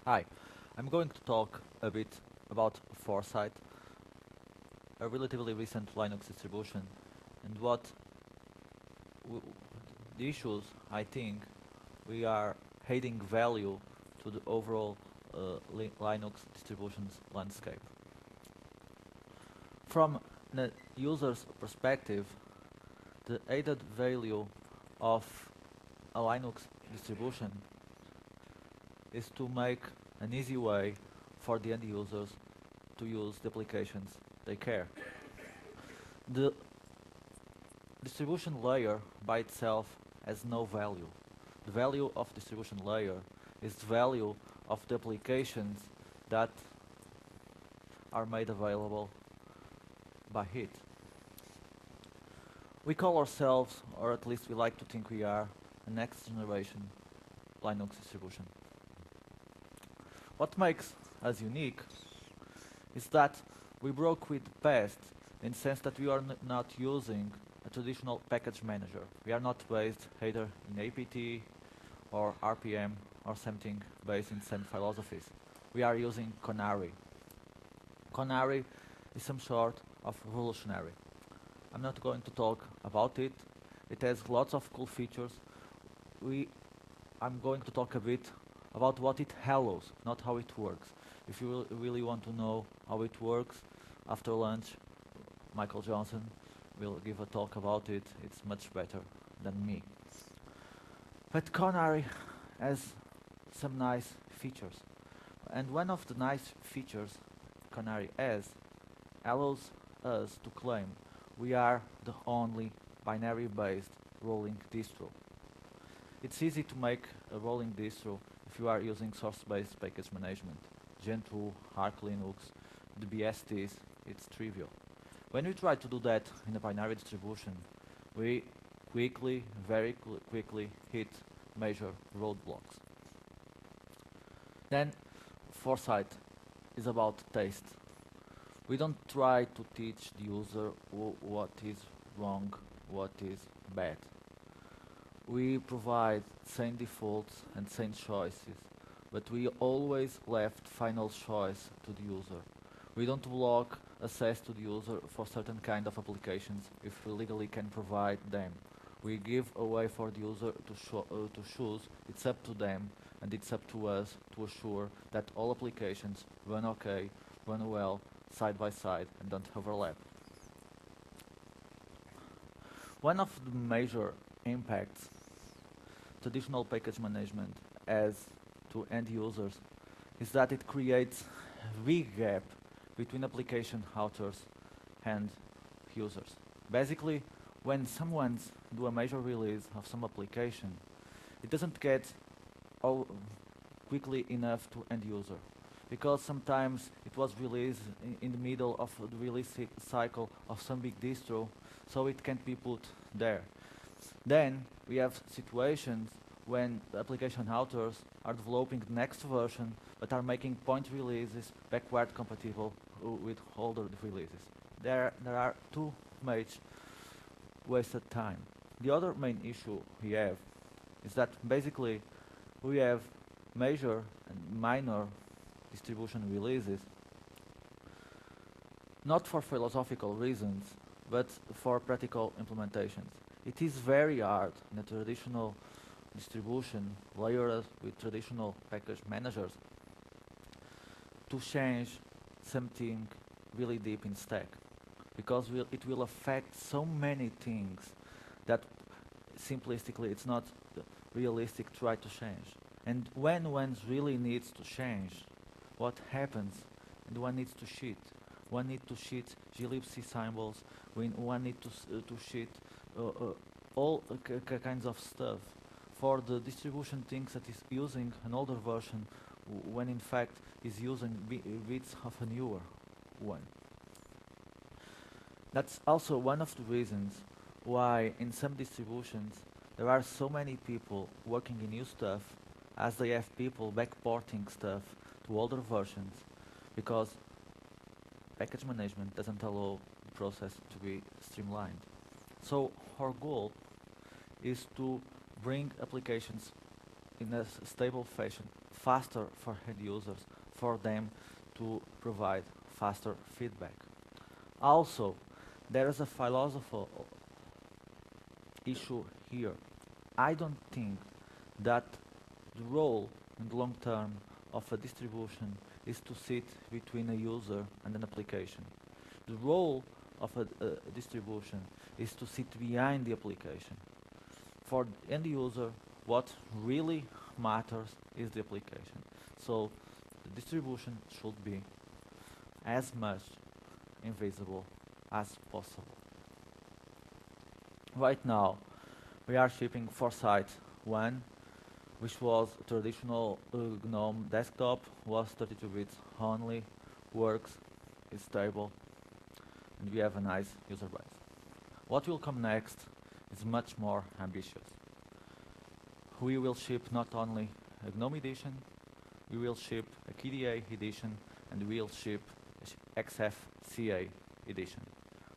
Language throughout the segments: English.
Hi, I'm going to talk a bit about Foresight, a relatively recent Linux distribution, and what w the issues I think we are adding value to the overall Linux distributions landscape. From the user's perspective, the added value of a Linux distribution is to make an easy way for the end users to use the applications they care. The distribution layer by itself has no value. The value of distribution layer is the value of the applications that are made available by it. We call ourselves, or at least we like to think we are, a next generation Linux distribution. What makes us unique is that we broke with the past in the sense that we are not using a traditional package manager. We are not based either in APT or RPM or something based in same philosophies. We are using Canary. Canary is some sort of revolutionary. I'm not going to talk about it. It has lots of cool features. I'm going to talk a bit about what it allows, not how it works. If you really want to know how it works, after lunch, Michael Johnson will give a talk about it. It's much better than me. But Canary has some nice features. And one of the nice features Canary has allows us to claim we are the only binary-based rolling distro. It's easy to make a rolling distro if you are using source-based package management. Gentoo, Arch Linux, the BSDs, it's trivial. When we try to do that in a binary distribution, we very quickly hit major roadblocks. Then, foresight is about taste. We don't try to teach the user what is wrong, what is bad. We provide same defaults and same choices, but we always left final choice to the user. We don't block access to the user for certain kind of applications if we legally can provide them. We give a way for the user to choose. It's up to them, and it's up to us to assure that all applications run okay, run well, side by side, and don't overlap. One of the major impacts traditional package management has to end users is that it creates a big gap between application authors and users. Basically, when someone's do a major release of some application, it doesn't get quickly enough to end user, because sometimes it was released in the middle of the release cycle of some big distro, so it can't be put there. Then we have situations when the application authors are developing the next version but are making point releases backward compatible with older releases. There are too much wasted time. The other main issue we have is that basically we have major and minor distribution releases, not for philosophical reasons, but for practical implementations. It is very hard in a traditional distribution layered with traditional package managers to change something really deep in stack, because it will affect so many things that simplistically it's not realistic to try to change. And when one really needs to change, what happens? And one needs to cheat. One needs to cheat glibc symbols. One needs to cheat all kinds of stuff for the distribution things that is using an older version when in fact is using bits of a newer one. That's also one of the reasons why in some distributions there are so many people working in new stuff as they have people backporting stuff to older versions, because package management doesn't allow the process to be streamlined. So our goal is to bring applications in a stable fashion, faster for end users, for them to provide faster feedback. Also, there is a philosophical issue here. I don't think that the role in the long term of a distribution is to sit between a user and an application. The role of a distribution is to sit behind the application. For the end user, what really matters is the application. So the distribution should be as much invisible as possible. Right now, we are shipping Foresight 1, which was traditional GNOME desktop, was 32 bits only, works, is stable, and we have a nice user base. What will come next is much more ambitious. We will ship not only a GNOME edition, we will ship a KDE edition, and we will ship XFCE edition.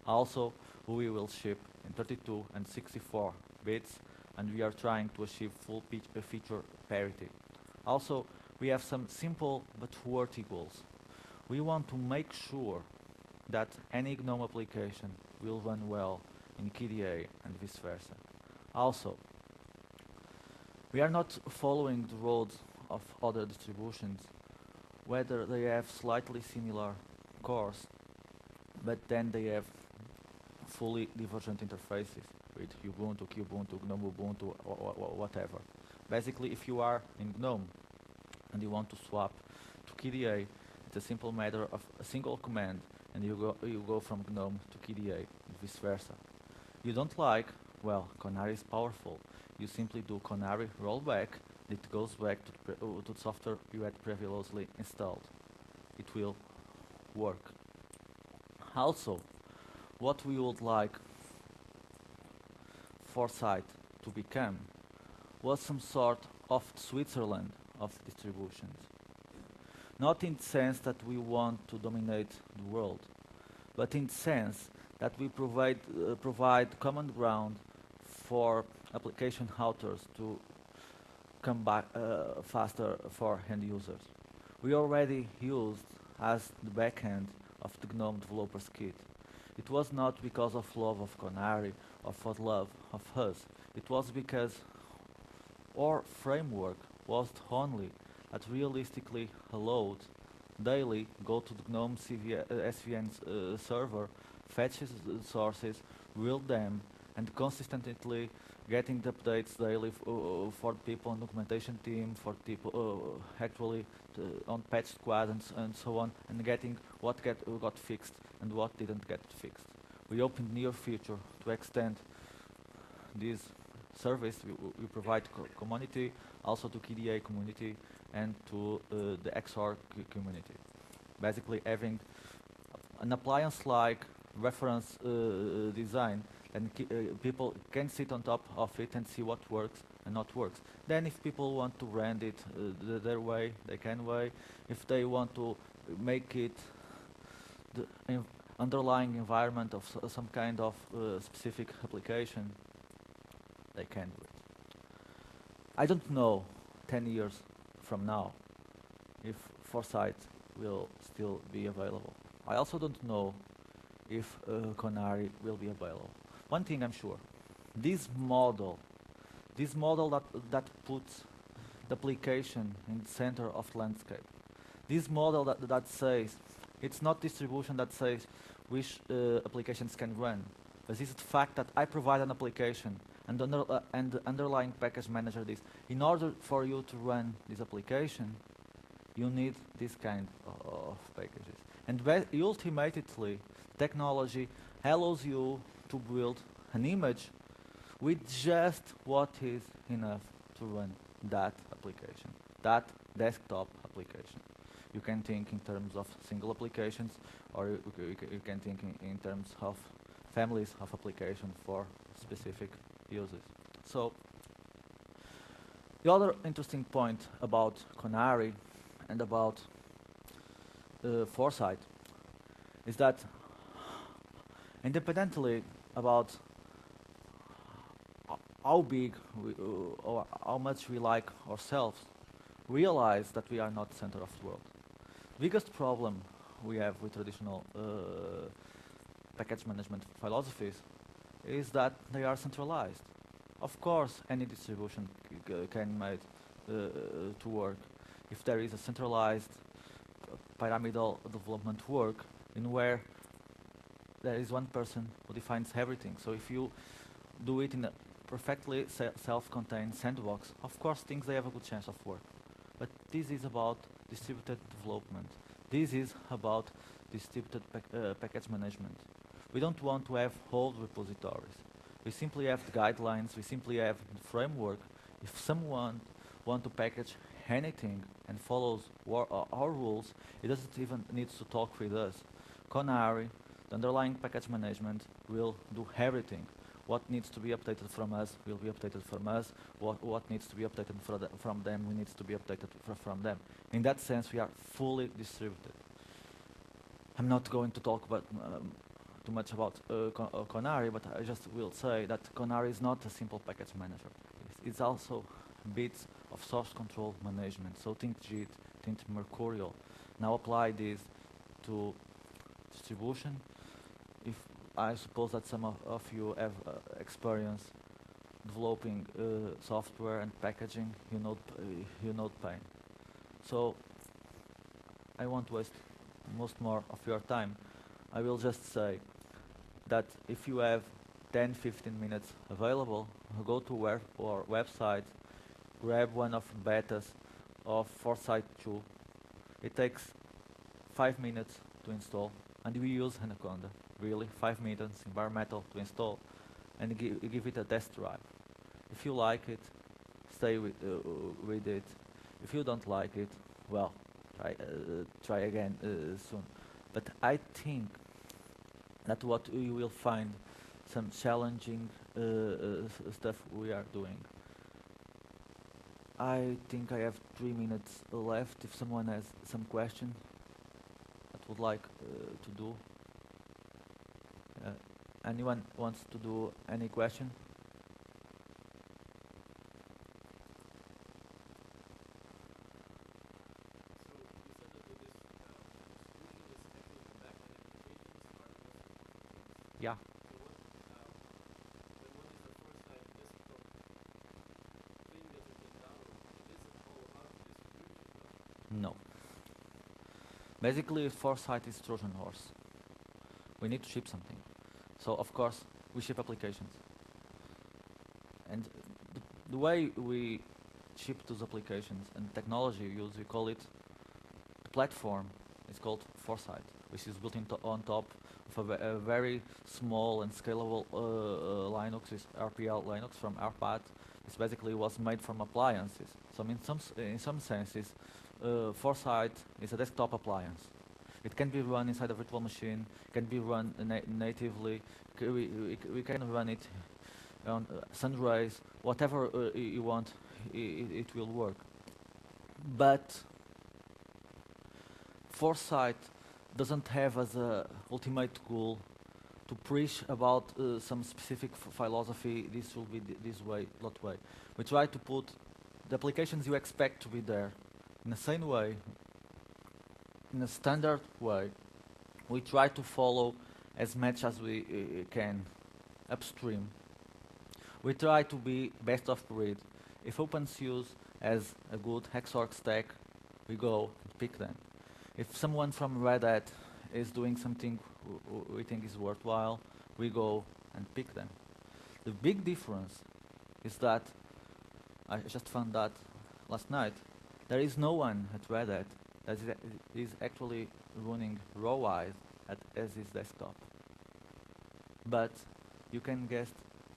Also, we will ship in 32 and 64 bits, and we are trying to achieve full feature parity. Also, we have some simple but worthy goals. We want to make sure that any GNOME application will run well in KDE and vice versa. Also, we are not following the roads of other distributions, whether they have slightly similar cores, but then they have fully divergent interfaces with Ubuntu, Kubuntu, GNOME Ubuntu, or whatever. Basically, if you are in GNOME and you want to swap to KDE, it's a simple matter of a single command, and you go from GNOME to KDE, and vice versa. You don't like, well, Canary is powerful. You simply do Canary rollback, it goes back to the software you had previously installed. It will work. Also, what we would like Foresight to become was some sort of Switzerland of distributions. Not in the sense that we want to dominate the world, but in the sense that we provide common ground for application authors to come back faster for end users. We already used as the backend of the GNOME Developers Kit. It was not because of love of Canary or for love of us. It was because our framework was the only that realistically allowed daily go to the GNOME SVN server, fetch the sources, build them, and consistently getting the updates daily for people on documentation team, for people actually on patch squad and so on, and getting what got fixed and what didn't get fixed. We hope in the near future to extend this service we provide community, also to KDE community and to the XR community. Basically having an appliance-like reference design, and people can sit on top of it and see what works and not works. Then if people want to render it their way, they can way. If they want to make it the underlying environment of some kind of specific application, they can do it. I don't know 10 years from now if Foresight will still be available. I also don't know if Canary will be available. One thing I'm sure, this model that puts the application in the center of the landscape, this model that says, it's not distribution that says which applications can run, but it's the fact that I provide an application and the underlying package manager this. In order for you to run this application, you need this kind of packages. And ultimately, technology allows you to build an image with just what is enough to run that application, that desktop application. You can think in terms of single applications, or you can think in terms of families of applications for specific uses. So, the other interesting point about Canary and about Foresight is that independently about how big or how much we like ourselves, realize that we are not center of the world. Biggest problem we have with traditional package management philosophies is that they are centralized. Of course, any distribution can made to work if there is a centralized pyramidal development work in where there is one person who defines everything. So if you do it in a perfectly self-contained sandbox, of course things they have a good chance of work. But this is about distributed development. This is about distributed package management. We don't want to have whole repositories. We simply have the guidelines, we simply have the framework. If someone wants to package anything and follows our rules, it doesn't even need to talk with us. Conari, the underlying package management, will do everything. What needs to be updated from us will be updated from us. What needs to be updated from them needs to be updated from them. In that sense, we are fully distributed. I'm not going to talk about too much about Conari, but I just will say that Conari is not a simple package manager. It's also bits of source control management. So think JIT, think Mercurial. Now apply this to distribution. If I suppose that some of you have experience developing software and packaging, you know the pain. So I won't waste most more of your time. I will just say that if you have 10-15 minutes available, go to our website, grab one of the betas of Foresight 2. It takes 5 minutes to install, and we use Anaconda. Really, 5 minutes environmental to install, and give it a test drive. If you like it, stay with it. If you don't like it, well, try again soon. But I think that what you will find some challenging stuff we are doing. I think I have 3 minutes left. If someone has some question that would like to do. Anyone wants to do any question? Yeah. No. Basically, foresight is Trojan horse. We need to ship something. So, of course, we ship applications. And the way we ship those applications and technology used, we call it the platform. It's called Foresight, which is built on top of a very small and scalable Linux, is RPL Linux from RPAT. It basically was made from appliances. So in some senses, Foresight is a desktop appliance. It can be run inside a virtual machine, can be run natively, we can run it on Sunrays, whatever you want, it will work. But Foresight doesn't have as a ultimate goal to preach about some specific philosophy, this will be this way, that way. We try to put the applications you expect to be there in the same way, in a standard way. We try to follow as much as we can upstream. We try to be best of breed. If OpenSUSE has a good Xorg stack, we go and pick them. If someone from Red Hat is doing something we think is worthwhile, we go and pick them. The big difference is that, I just found that last night, there is no one at Red Hat that is actually running RAWEYE as his desktop. But you can guess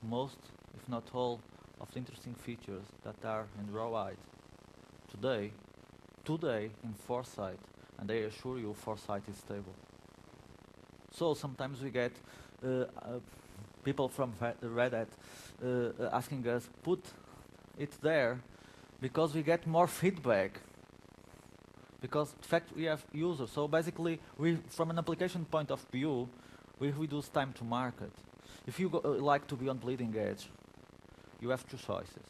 most, if not all, of the interesting features that are in RAWEYE today in Foresight, and I assure you Foresight is stable. So sometimes we get people from Red Hat asking us, put it there, because we get more feedback. Because in fact we have users. So basically, from an application point of view, we reduce time to market. If you like to be on bleeding edge, you have two choices.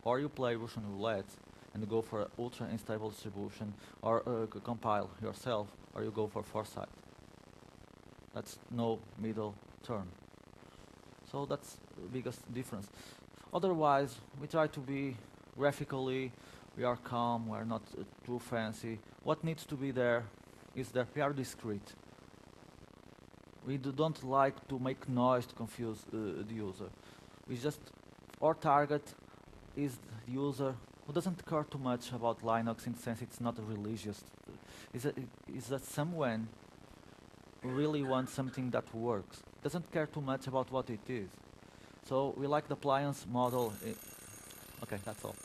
Or you play Russian roulette and go for ultra unstable distribution, or compile yourself, or you go for foresight. That's no middle term. So that's the biggest difference. Otherwise, we try to be graphically, we are calm, we are not too fancy. What needs to be there is that we are discreet. We don't like to make noise to confuse the user. We just, our target is the user who doesn't care too much about Linux in the sense it's not religious. Is that someone who really wants something that works, doesn't care too much about what it is. So we like the appliance model. Okay, that's all.